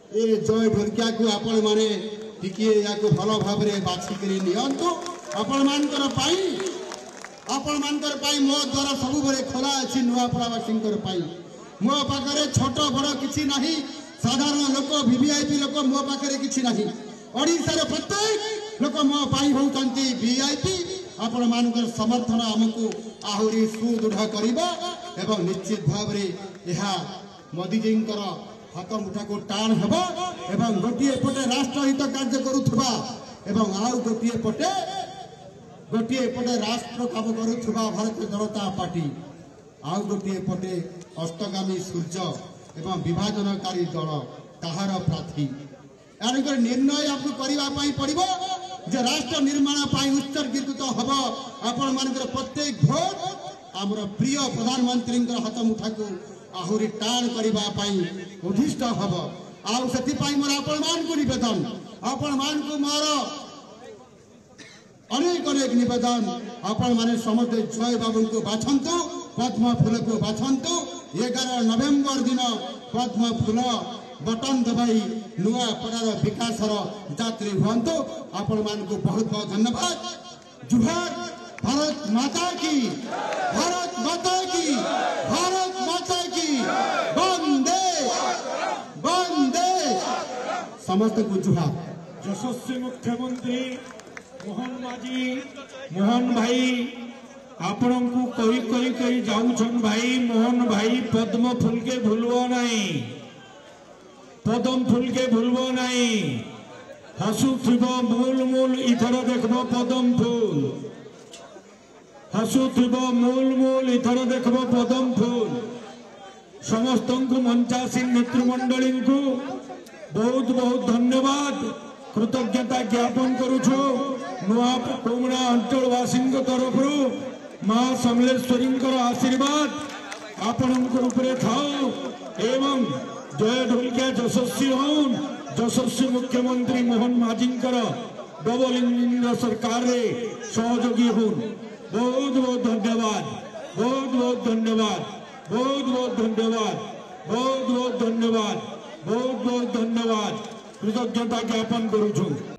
ए जय ढोलकिया को आपण माने टिके या को भलो भाव रे बाछि करी नियंतु आपण मानकर पाई मो द्वारा सब बरे खोला अछि नुआपड़ावासींकर पाई मो पाखरे छोट बड़ किछि नाही साधारण लोक वीवीआईपी लोक मो पाखरे किछि नाही ओडिसा रे प्रत्येक लोक मो पाई होउतंती वीआईपी आपण मानकर समर्थन हमकु आहुरी सुदृढ़ करिबो एवं निश्चित भाव रे यहा मोदी जींकर हाथ मुठा को टाण हेबो एवं गोटिए पटे राष्ट्रहित कार्य करूथबा एवं आउ गोटिए पटे राष्ट्र काम करूथबा भारतीय जनता पार्टी आउ गोटिए पटे अस्तगामी सूर्य एवं विभाजनकारी दल ताहार प्रार्थी यानकर निर्णय आपको करबा पई पड़िबो जे राष्ट्र निर्माण पई उत्सर्गित हब आपण मानकर प्रत्येक भोट हमर प्रिय प्रधानमंत्री हाथ मुठा को आहुरी टाण करबा पई उद्दिष्ट हब आउ सेति पई मोर आपण मान को निवेदन आपण मान को मोर अनेक निवेदन आपण माने समस्त जय बाबू को बाछंतु पद्म फूल को बाछंतु 11 नवेम्बर दिन पद्म फूल बटन दबाई नुआ पड़ार विकासर यात्री हुंतु आपण मान को बहुत बहुत धन्यवाद। जुहार भारत माता की भारत माता की भारत माता की वंदे वंदे समस्त को जुहार। यशस्वी मुख्यमंत्री मोहन भाई आपण को कही जाऊन भाई मोहन भाई पद्म फूल के भूलबो नहीं पदम फूल के भूलबो नहीं हसुथिब मूल मूल इथर देखबो पदम फूल हसुथिब मूल मूल इथर देखबो पदम फूल समस्त को मंचासीन नेतृमंडली को बहुत बहुत धन्यवाद कृतज्ञता ज्ञापन करुछु नुआ कोमड़ा अंचलवासी तरफ माँ समलेश्वरी आशीर्वाद आपण उपरे थाओ एवं जय ढोलकिया यशस्वी होन यशस्वी मुख्यमंत्री मोहन माझींकर डबल इंजिन सरकार रे सहयोगी होन बहुत बहुत धन्यवाद बहुत बहुत धन्यवाद बहुत बहुत धन्यवाद बहुत बहुत धन्यवाद बहुत बहुत धन्यवाद कृतज्ञता ज्ञापन करुछु।